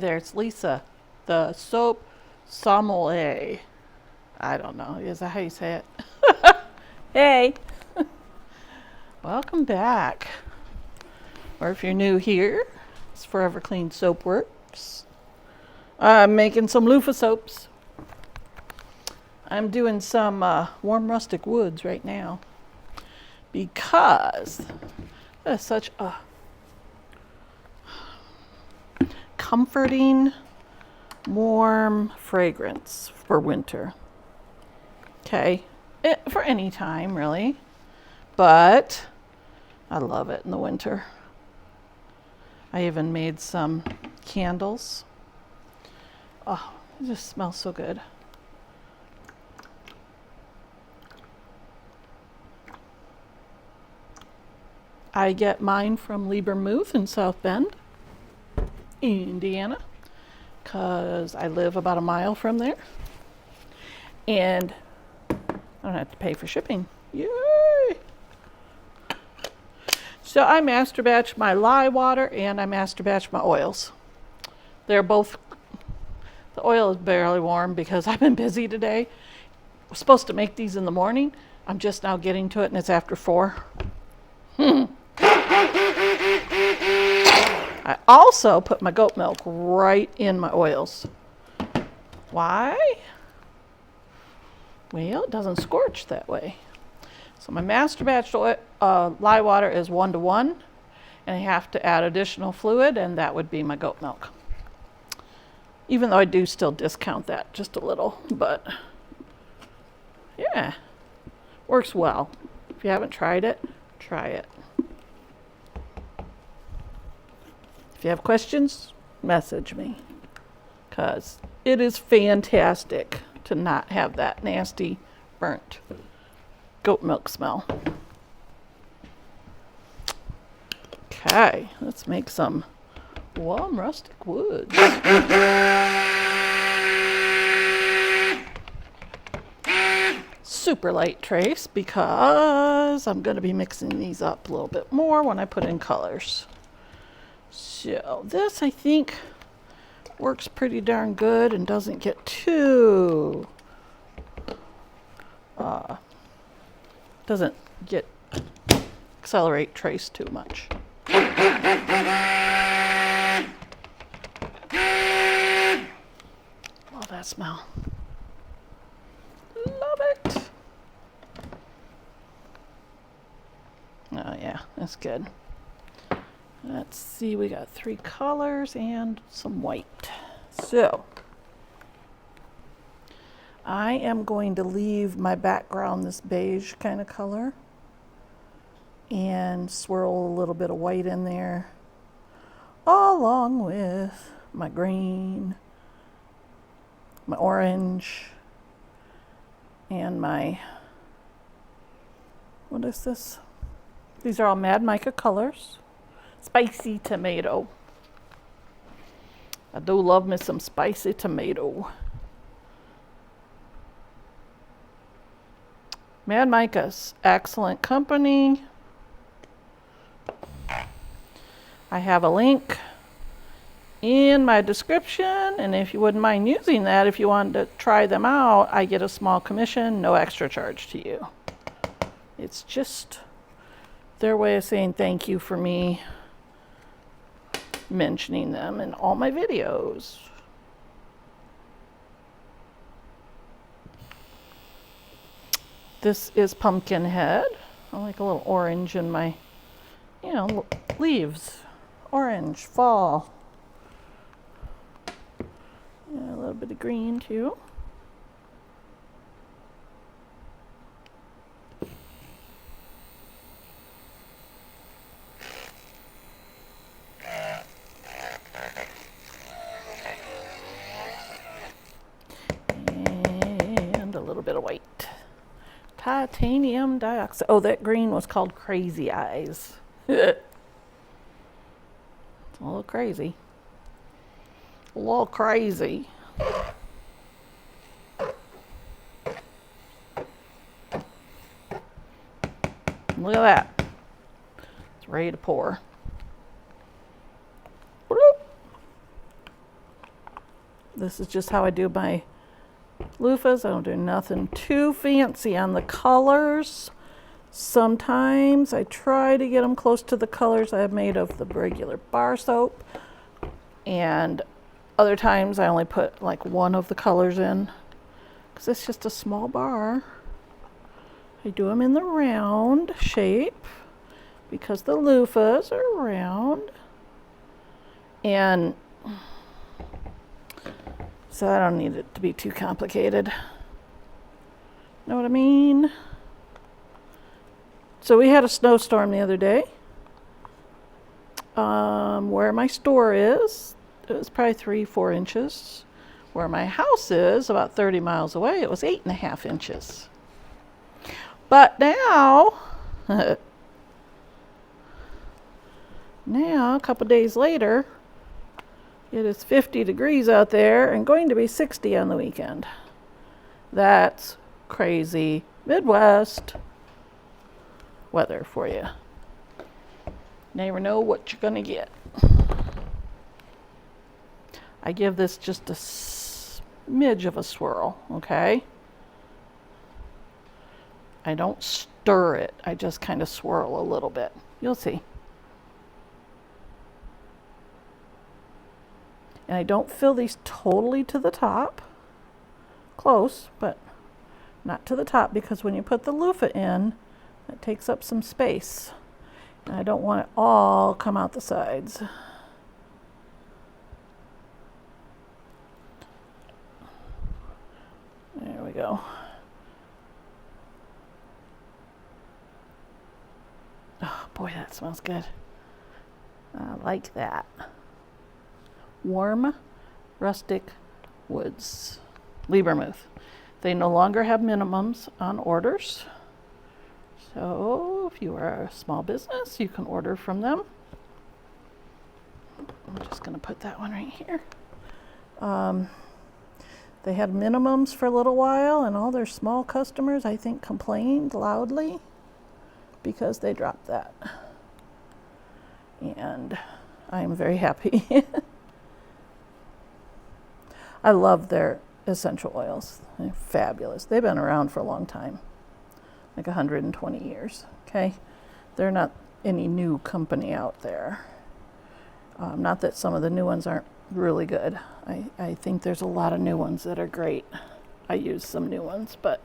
there, it's Lisa, the soap sommelier. I don't know. Is that how you say it? Hey, welcome back. Or if you're new here, it's Forever Clean Soap Works. I'm making some loofah soaps. I'm doing some warm rustic woods right now because it's such a comforting, warm fragrance for winter. Okay, for any time really, but I love it in the winter. I even made some candles. Oh, it just smells so good. I get mine from Liebermuth in South Bend, Indiana, because I live about a mile from there. And I don't have to pay for shipping. Yay! So I master batch my lye water and I master batch my oils. They're both, the oil is barely warm because I've been busy today. I was supposed to make these in the morning. I'm just now getting to it and it's after 4. I also put my goat milk right in my oils. Why? Well, it doesn't scorch that way. So my master batch lye water is 1:1, and I have to add additional fluid, and that would be my goat milk. Even though I do still discount that just a little, but yeah, works well. If you haven't tried it, try it. If you have questions, message me, because it is fantastic to not have that nasty burnt goat milk smell. Okay, let's make some warm rustic woods. Super light trace because I'm going to be mixing these up a little bit more when I put in colors. So this I think works pretty darn good and doesn't get too doesn't get accelerate trace too much. Love that smell. Love it. Oh yeah, that's good. Let's see, we got 3 colors and some white. So I am going to leave my background this beige kind of color and swirl a little bit of white in there along with my green, my orange, and my, what is this? These are all Mad Mica colors. Spicy tomato. I do love me some spicy tomato. Mad Mica's excellent company. I have a link in my description, and if you wouldn't mind using that, if you wanted to try them out, I get a small commission, no extra charge to you. It's just their way of saying thank you for me mentioning them in all my videos. This is Pumpkinhead. I like a little orange in my, leaves. Orange, fall. Yeah, a little bit of green too. And a little bit of white. Titanium dioxide. Oh, that green was called Crazy Eyes. It's a little crazy. A little crazy. Look at that. It's ready to pour. This is just how I do my loofahs. I don't do nothing too fancy on the colors. Sometimes I try to get them close to the colors I have made of the regular bar soap. And other times I only put like one of the colors in because it's just a small bar. I do them in the round shape because the loofahs are round. And so I don't need it to be too complicated. Know what I mean? So we had a snowstorm the other day. Where my store is, it was probably 3-4 inches. Where my house is, about 30 miles away, it was 8.5 inches. But now, a couple days later, it is 50 degrees out there and going to be 60 on the weekend. That's crazy Midwest weather for you. Never know what you're going to get. I give this just a smidge of a swirl, okay? I don't stir it. I just kind of swirl a little bit. You'll see. And I don't fill these totally to the top. Close, but not to the top, because when you put the loofah in, it takes up some space. And I don't want it all come out the sides. There we go. Oh boy, that smells good. I like that. Warm, rustic woods. Liebermuth. They no longer have minimums on orders. So if you are a small business, you can order from them. I'm just going to put that one right here. They had minimums for a little while, and all their small customers, I think, complained loudly because they dropped that. And I am very happy. I love their essential oils. They're fabulous. They've been around for a long time, like 120 years, okay? They're not any new company out there. Not that some of the new ones aren't really good. I think there's a lot of new ones that are great. I use some new ones, but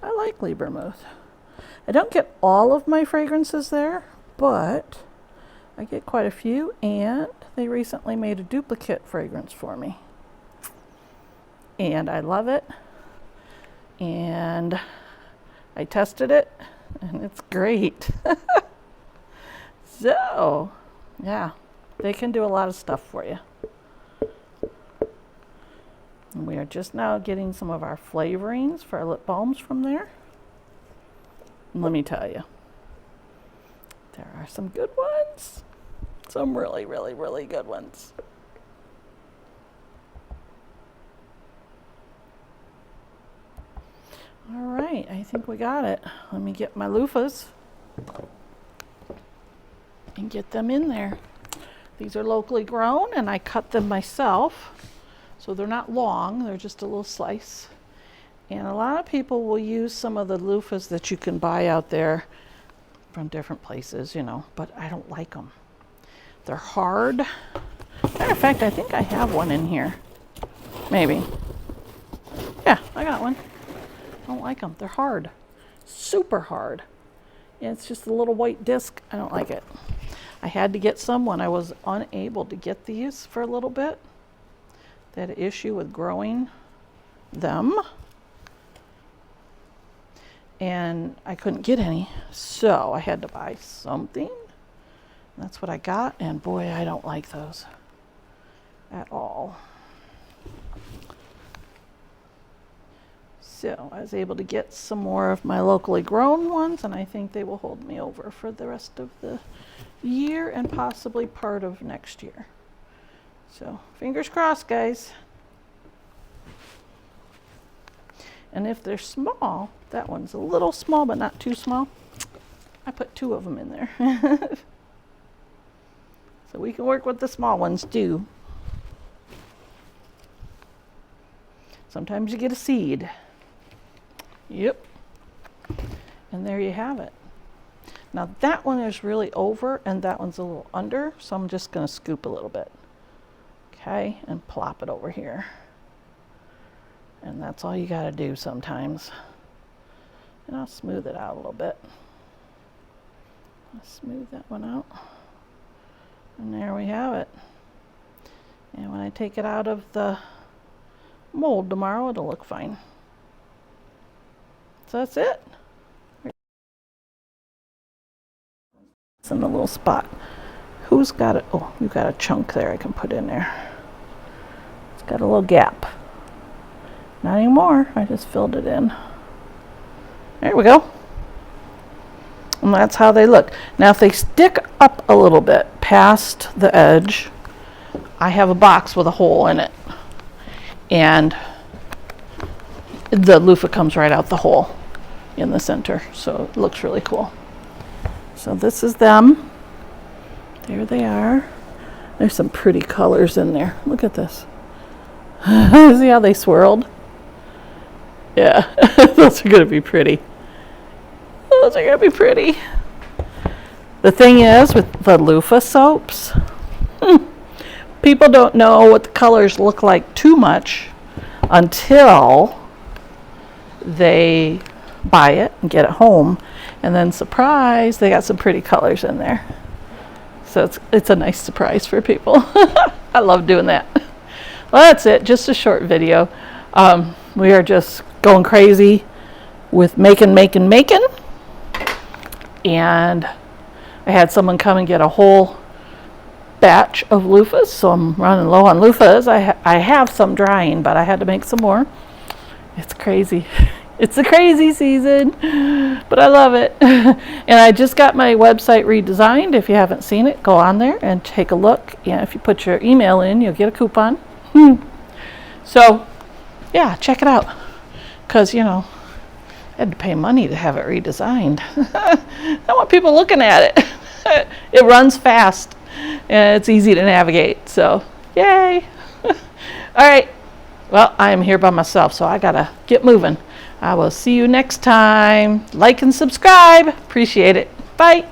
I like Liebermuth. I don't get all of my fragrances there, but I get quite a few, and they recently made a duplicate fragrance for me. And I love it. And I tested it, and it's great. So, yeah, they can do a lot of stuff for you. And we are just now getting some of our flavorings for our lip balms from there. And let me tell you, there are some good ones. Some really, really, really good ones. All right, I think we got it. Let me get my loofahs and get them in there. These are locally grown, and I cut them myself. So they're not long, they're just a little slice. And a lot of people will use some of the loofahs that you can buy out there from different places, you know, but I don't like them. They're hard. Matter of fact, I think I have one in here. Maybe. Yeah, I got one. I don't like them. They're hard. Super hard. And it's just a little white disc. I don't like it. I had to get some when I was unable to get these for a little bit. They had an issue with growing them. And I couldn't get any. So I had to buy something. That's what I got. And boy, I don't like those at all. So I was able to get some more of my locally grown ones, and I think they will hold me over for the rest of the year and possibly part of next year. So fingers crossed, guys. And if they're small, that one's a little small, but not too small. I put 2 of them in there. So we can work with the small ones too. Sometimes you get a seed. Yep. And there you have it. Now that one is really over and that one's a little under, so I'm just going to scoop a little bit. Okay, and plop it over here. And that's all you got to do sometimes. And I'll smooth it out a little bit. I'll smooth that one out. And there we have it. And when I take it out of the mold tomorrow, it'll look fine. So that's it. It's in the little spot. Who's got it? Oh, you got a chunk there I can put in there. It's got a little gap. Not anymore. I just filled it in. There we go. And that's how they look. Now if they stick up a little bit past the edge, I have a box with a hole in it. And the loofah comes right out the hole in the center. So it looks really cool. So this is them. There they are. There's some pretty colors in there. Look at this. See how they swirled? Yeah, those are going to be pretty. Those are going to be pretty. The thing is with the loofah soaps, people don't know what the colors look like too much until they buy it and get it home. And then surprise, they got some pretty colors in there. So it's a nice surprise for people. I love doing that. Well, that's it. Just a short video. We are just going crazy with making. And I had someone come and get a whole batch of loofahs, so I'm running low on loofahs. I have some drying, but I had to make some more. It's crazy. It's the crazy season, but I love it. And I just got my website redesigned. If you haven't seen it, go on there and take a look. And if you put your email in, you'll get a coupon. So, yeah, check it out. Because, you know, I had to pay money to have it redesigned. I want people looking at it. It runs fast, and it's easy to navigate. So, yay. All right. Well, I am here by myself, so I got to get moving. I will see you next time. Like and subscribe. Appreciate it. Bye.